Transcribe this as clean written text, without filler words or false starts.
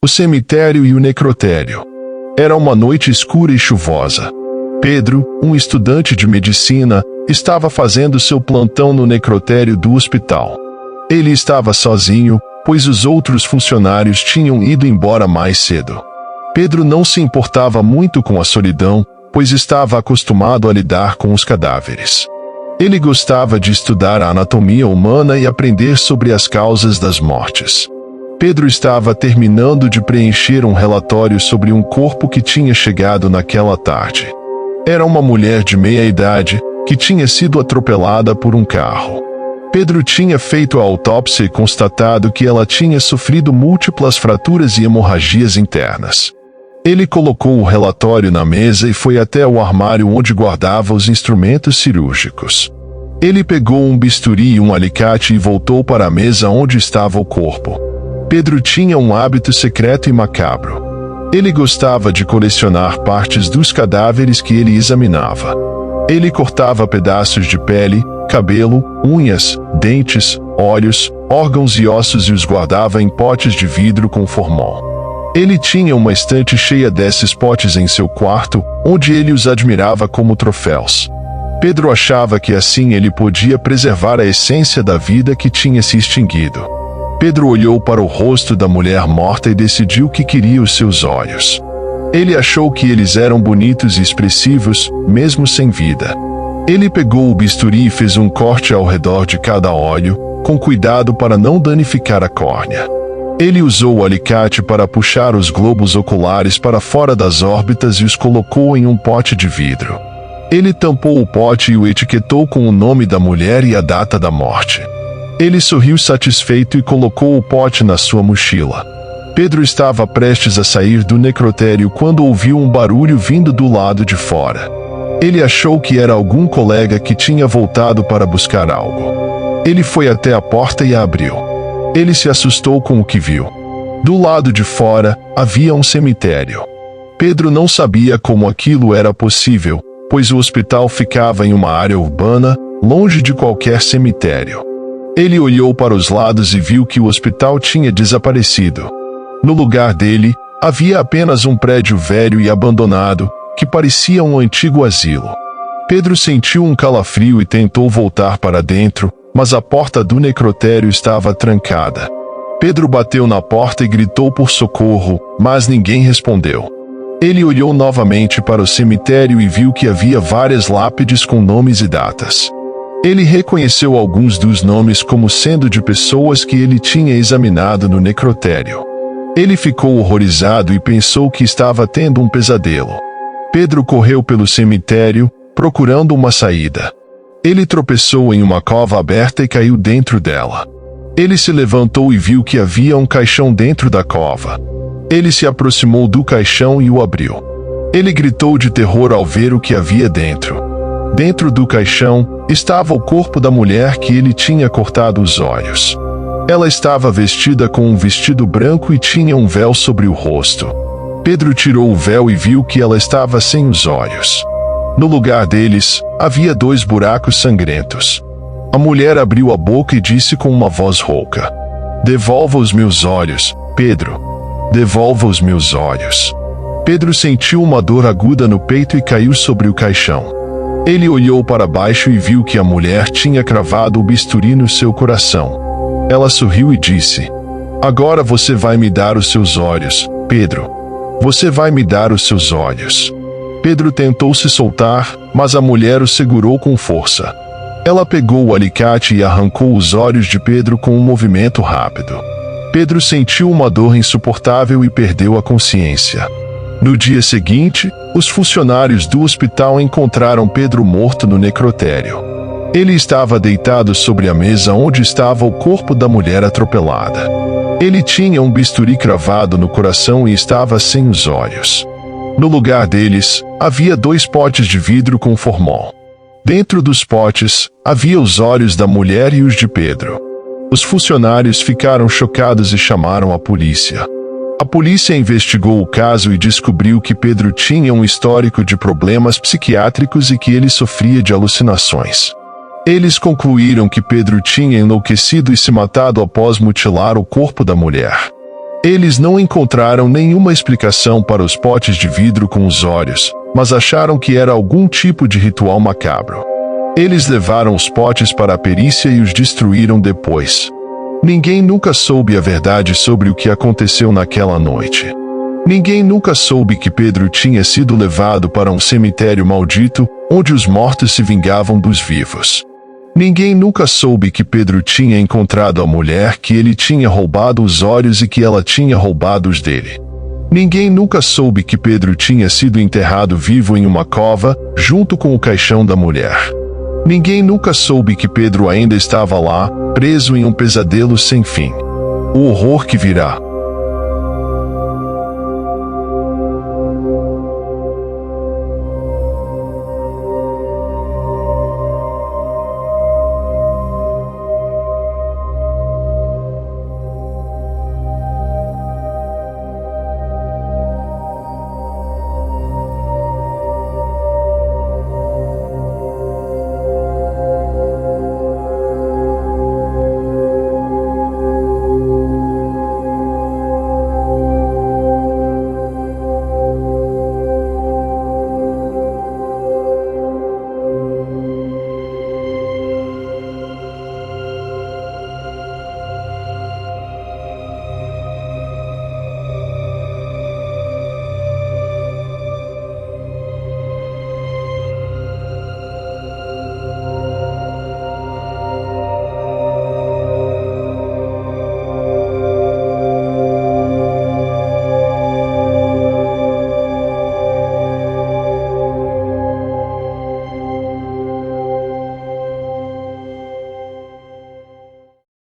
O cemitério e o necrotério. Era uma noite escura e chuvosa. Pedro, um estudante de medicina, estava fazendo seu plantão no necrotério do hospital. Ele estava sozinho, pois os outros funcionários tinham ido embora mais cedo. Pedro não se importava muito com a solidão, pois estava acostumado a lidar com os cadáveres. Ele gostava de estudar a anatomia humana e aprender sobre as causas das mortes. Pedro estava terminando de preencher um relatório sobre um corpo que tinha chegado naquela tarde. Era uma mulher de meia-idade, que tinha sido atropelada por um carro. Pedro tinha feito a autópsia e constatado que ela tinha sofrido múltiplas fraturas e hemorragias internas. Ele colocou o relatório na mesa e foi até o armário onde guardava os instrumentos cirúrgicos. Ele pegou um bisturi e um alicate e voltou para a mesa onde estava o corpo. Pedro tinha um hábito secreto e macabro. Ele gostava de colecionar partes dos cadáveres que ele examinava. Ele cortava pedaços de pele, cabelo, unhas, dentes, olhos, órgãos e ossos e os guardava em potes de vidro com formol. Ele tinha uma estante cheia desses potes em seu quarto, onde ele os admirava como troféus. Pedro achava que assim ele podia preservar a essência da vida que tinha se extinguido. Pedro olhou para o rosto da mulher morta e decidiu que queria os seus olhos. Ele achou que eles eram bonitos e expressivos, mesmo sem vida. Ele pegou o bisturi e fez um corte ao redor de cada olho, com cuidado para não danificar a córnea. Ele usou o alicate para puxar os globos oculares para fora das órbitas e os colocou em um pote de vidro. Ele tampou o pote e o etiquetou com o nome da mulher e a data da morte. Ele sorriu satisfeito e colocou o pote na sua mochila. Pedro estava prestes a sair do necrotério quando ouviu um barulho vindo do lado de fora. Ele achou que era algum colega que tinha voltado para buscar algo. Ele foi até a porta e a abriu. Ele se assustou com o que viu. Do lado de fora, havia um cemitério. Pedro não sabia como aquilo era possível, pois o hospital ficava em uma área urbana, longe de qualquer cemitério. Ele olhou para os lados e viu que o hospital tinha desaparecido. No lugar dele, havia apenas um prédio velho e abandonado, que parecia um antigo asilo. Pedro sentiu um calafrio e tentou voltar para dentro, mas a porta do necrotério estava trancada. Pedro bateu na porta e gritou por socorro, mas ninguém respondeu. Ele olhou novamente para o cemitério e viu que havia várias lápides com nomes e datas. Ele reconheceu alguns dos nomes como sendo de pessoas que ele tinha examinado no necrotério. Ele ficou horrorizado e pensou que estava tendo um pesadelo. Pedro correu pelo cemitério, procurando uma saída. Ele tropeçou em uma cova aberta e caiu dentro dela. Ele se levantou e viu que havia um caixão dentro da cova. Ele se aproximou do caixão e o abriu. Ele gritou de terror ao ver o que havia dentro. Dentro do caixão, estava o corpo da mulher que ele tinha cortado os olhos. Ela estava vestida com um vestido branco e tinha um véu sobre o rosto. Pedro tirou o véu e viu que ela estava sem os olhos. No lugar deles, havia 2 buracos sangrentos. A mulher abriu a boca e disse com uma voz rouca: "Devolva os meus olhos, Pedro. Devolva os meus olhos." Pedro sentiu uma dor aguda no peito e caiu sobre o caixão. Ele olhou para baixo e viu que a mulher tinha cravado o bisturi no seu coração. Ela sorriu e disse: "Agora você vai me dar os seus olhos, Pedro. Você vai me dar os seus olhos." Pedro tentou se soltar, mas a mulher o segurou com força. Ela pegou o alicate e arrancou os olhos de Pedro com um movimento rápido. Pedro sentiu uma dor insuportável e perdeu a consciência. No dia seguinte, os funcionários do hospital encontraram Pedro morto no necrotério. Ele estava deitado sobre a mesa onde estava o corpo da mulher atropelada. Ele tinha um bisturi cravado no coração e estava sem os olhos. No lugar deles, havia 2 potes de vidro com formol. Dentro dos potes, havia os olhos da mulher e os de Pedro. Os funcionários ficaram chocados e chamaram a polícia. A polícia investigou o caso e descobriu que Pedro tinha um histórico de problemas psiquiátricos e que ele sofria de alucinações. Eles concluíram que Pedro tinha enlouquecido e se matado após mutilar o corpo da mulher. Eles não encontraram nenhuma explicação para os potes de vidro com os olhos, mas acharam que era algum tipo de ritual macabro. Eles levaram os potes para a perícia e os destruíram depois. Ninguém nunca soube a verdade sobre o que aconteceu naquela noite. Ninguém nunca soube que Pedro tinha sido levado para um cemitério maldito, onde os mortos se vingavam dos vivos. Ninguém nunca soube que Pedro tinha encontrado a mulher que ele tinha roubado os olhos e que ela tinha roubado os dele. Ninguém nunca soube que Pedro tinha sido enterrado vivo em uma cova, junto com o caixão da mulher. Ninguém nunca soube que Pedro ainda estava lá, preso em um pesadelo sem fim. O horror que virá.